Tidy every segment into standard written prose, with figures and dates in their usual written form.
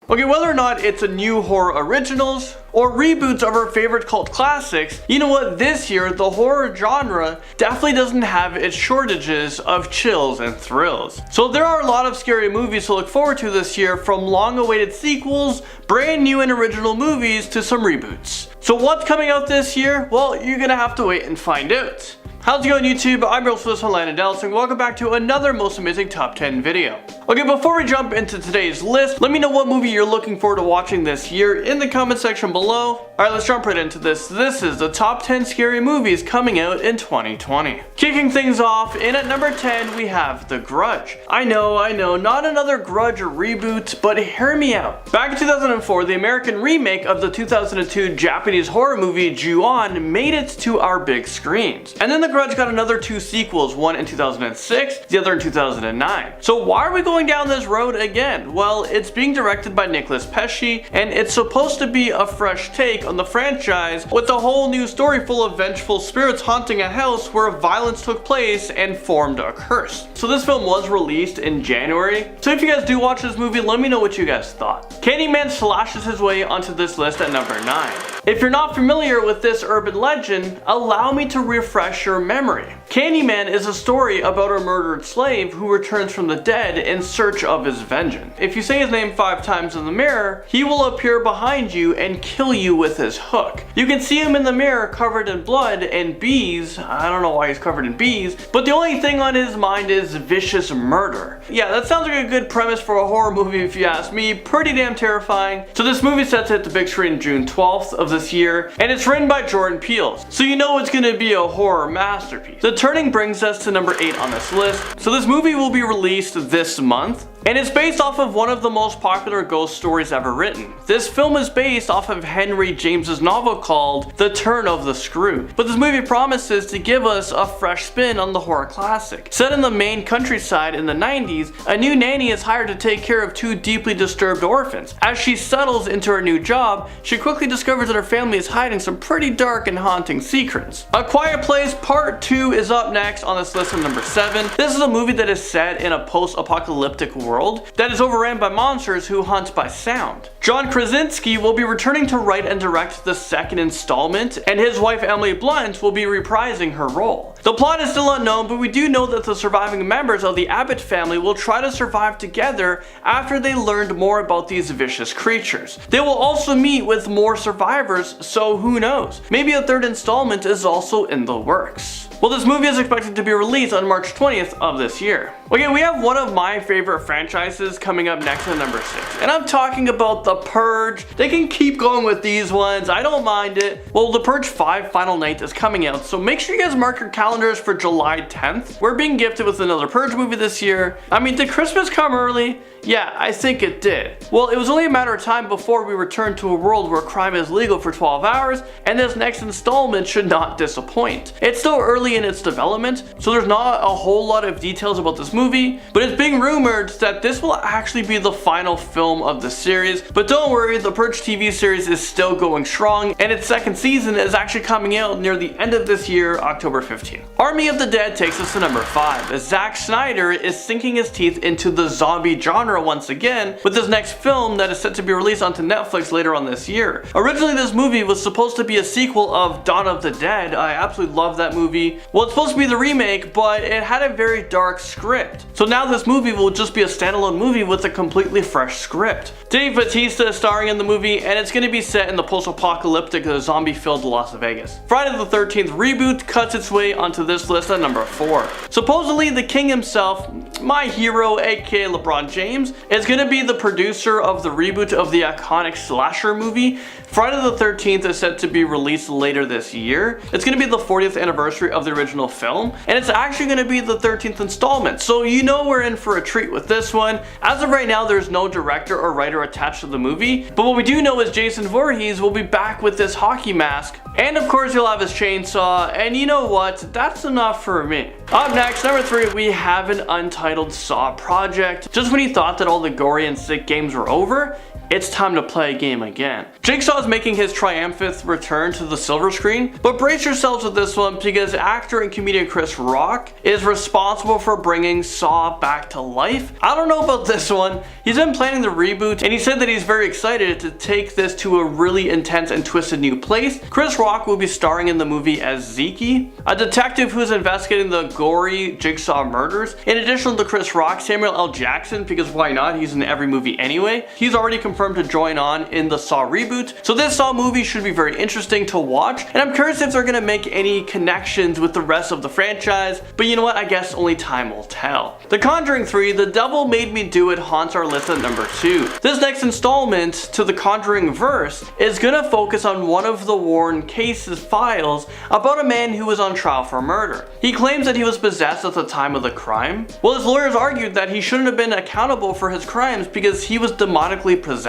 Okay, whether or not it's a new horror originals or reboots of our favorite cult classics, you know what, this year the horror genre definitely doesn't have its shortages of chills and thrills. So there are a lot of scary movies to look forward to this year, from long awaited sequels, brand new and original movies, to some reboots. So what's coming out this year? Well, you're gonna have to wait and find out. How's it going, YouTube? I'm your host, Landon Dallas, and welcome back to another most amazing top 10 video. Okay, before we jump into today's list, let me know what movie you're looking forward to watching this year in the comment section below. Alright, let's jump right into this. This is the top 10 scary movies coming out in 2020. Kicking things off, in at number 10, we have The Grudge. I know, not another Grudge reboot, but hear me out. Back in 2004, the American remake of the 2002 Japanese horror movie Ju-On made it to our big screens. And then The Grudge got another two sequels, one in 2006, the other in 2009. So why are we going down this road again? Well, it's being directed by Nicolas Pesce, and it's supposed to be a fresh take on the franchise with a whole new story full of vengeful spirits haunting a house where violence took place and formed a curse. So this film was released in January. So if you guys do watch this movie, let me know what you guys thought. Candyman slashes his way onto this list at number 9. If you're not familiar with this urban legend, allow me to refresh your memory. Candyman is a story about a murdered slave who returns from the dead in search of his vengeance. If you say his name 5 times in the mirror, he will appear behind you and kill you with his hook. You can see him in the mirror covered in blood and bees. I don't know why he's covered in bees, but the only thing on his mind is vicious murder. Yeah, that sounds like a good premise for a horror movie if you ask me. Pretty damn terrifying. So this movie is set to hit the big screen June 12th of this year, and it's written by Jordan Peele. So you know it's gonna be a horror masterpiece. The Turning brings us to number 8 on this list. So this movie will be released this month, and it's based off of one of the most popular ghost stories ever written. This film is based off of Henry James's novel called The Turn of the Screw. But this movie promises to give us a fresh spin on the horror classic. Set in the Maine countryside in the 90s, a new nanny is hired to take care of 2 deeply disturbed orphans. As she settles into her new job, she quickly discovers that her family is hiding some pretty dark and haunting secrets. A Quiet Place Part 2 is up next on this list at number 7. This is a movie that is set in a post-apocalyptic world that is overran by monsters who hunt by sound. John Krasinski will be returning to write and direct the second installment, and his wife Emily Blunt will be reprising her role. The plot is still unknown, but we do know that the surviving members of the Abbott family will try to survive together after they learned more about these vicious creatures. They will also meet with more survivors, so who knows? Maybe a 3rd installment is also in the works. Well, this movie is expected to be released on March 20th of this year. Okay, we have one of my favorite franchises coming up next at number 6, and I'm talking about The Purge. They can keep going with these ones, I don't mind it. Well, The Purge 5 Final Night is coming out, so make sure you guys mark your calendars for July 10th. We're being gifted with another Purge movie this year. I mean, did Christmas come early? Yeah, I think it did. Well, it was only a matter of time before we returned to a world where crime is legal for 12 hours, and this next installment should not disappoint. It's still early in its development, so there's not a whole lot of details about this movie, but it's being rumored that this will actually be the final film of the series. But don't worry, the Purge TV series is still going strong, and its 2nd season is actually coming out near the end of this year, October 15th. Army of the Dead takes us to number 5, as Zack Snyder is sinking his teeth into the zombie genre once again with his next film that is set to be released onto Netflix later on this year. Originally, this movie was supposed to be a sequel of Dawn of the Dead. I absolutely love that movie. Well, it's supposed to be the remake, but it had a very dark script. So now this movie will just be a standalone movie with a completely fresh script. Dave Bautista is starring in the movie, and it's going to be set in the post-apocalyptic zombie-filled Las Vegas. Friday the 13th reboot cuts its way onto this list at number 4. Supposedly, the king himself, my hero aka LeBron James, is going to be the producer of the reboot of the iconic slasher movie. Friday the 13th is set to be released later this year. It's going to be the 40th anniversary of the original film, and it's actually going to be the 13th installment, so you know we're in for a treat with this one. As of right now, there's no director or writer attached to the movie, but what we do know is Jason Voorhees will be back with this hockey mask, and of course he'll have his chainsaw, and you know what, that's enough for me. Up next, number 3, we have an untitled Saw project. Just when you thought thought that all the gory and sick games were over, it's time to play a game again. Jigsaw is making his triumphant return to the silver screen, but brace yourselves with this one because actor and comedian Chris Rock is responsible for bringing Saw back to life. I don't know about this one. He's been planning the reboot and he said that he's very excited to take this to a really intense and twisted new place. Chris Rock will be starring in the movie as Zeke, a detective who is investigating the gory Jigsaw murders. In addition to Chris Rock, Samuel L. Jackson, because why not? He's in every movie anyway. He's already confirmed to join on in the Saw reboot. So this Saw movie should be very interesting to watch, and I'm curious if they're gonna make any connections with the rest of the franchise, but you know what, I guess only time will tell. The Conjuring 3, The Devil Made Me Do It haunts our list at number 2. This next installment to the Conjuring verse is gonna focus on one of the Warren case's files about a man who was on trial for murder. He claims that he was possessed at the time of the crime. Well, his lawyers argued that he shouldn't have been accountable for his crimes because he was demonically possessed.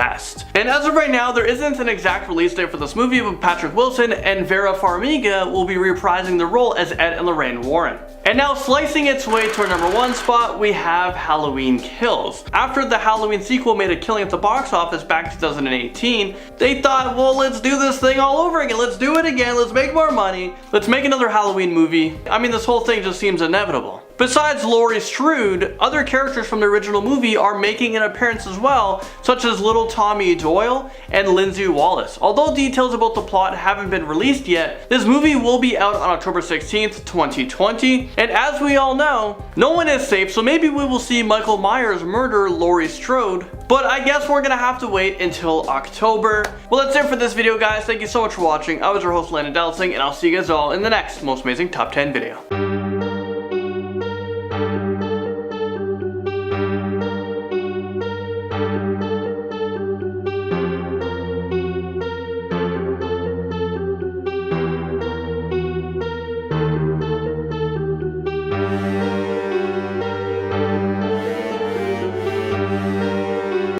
And as of right now, there isn't an exact release date for this movie, but Patrick Wilson and Vera Farmiga will be reprising the role as Ed and Lorraine Warren. And now slicing its way to our number 1 spot, we have Halloween Kills. After the Halloween sequel made a killing at the box office back in 2018, they thought, well, let's do this thing all over again. Let's do it again. Let's make more money. Let's make another Halloween movie. I mean, this whole thing just seems inevitable. Besides Laurie Strode, other characters from the original movie are making an appearance as well, such as Little Tommy Doyle and Lindsay Wallace. Although details about the plot haven't been released yet, this movie will be out on October 16th, 2020. And as we all know, no one is safe, so maybe we will see Michael Myers murder Laurie Strode. But I guess we're gonna have to wait until October. Well, that's it for this video, guys. Thank you so much for watching. I was your host, Landon Delsing, and I'll see you guys all in the next most amazing top 10 video.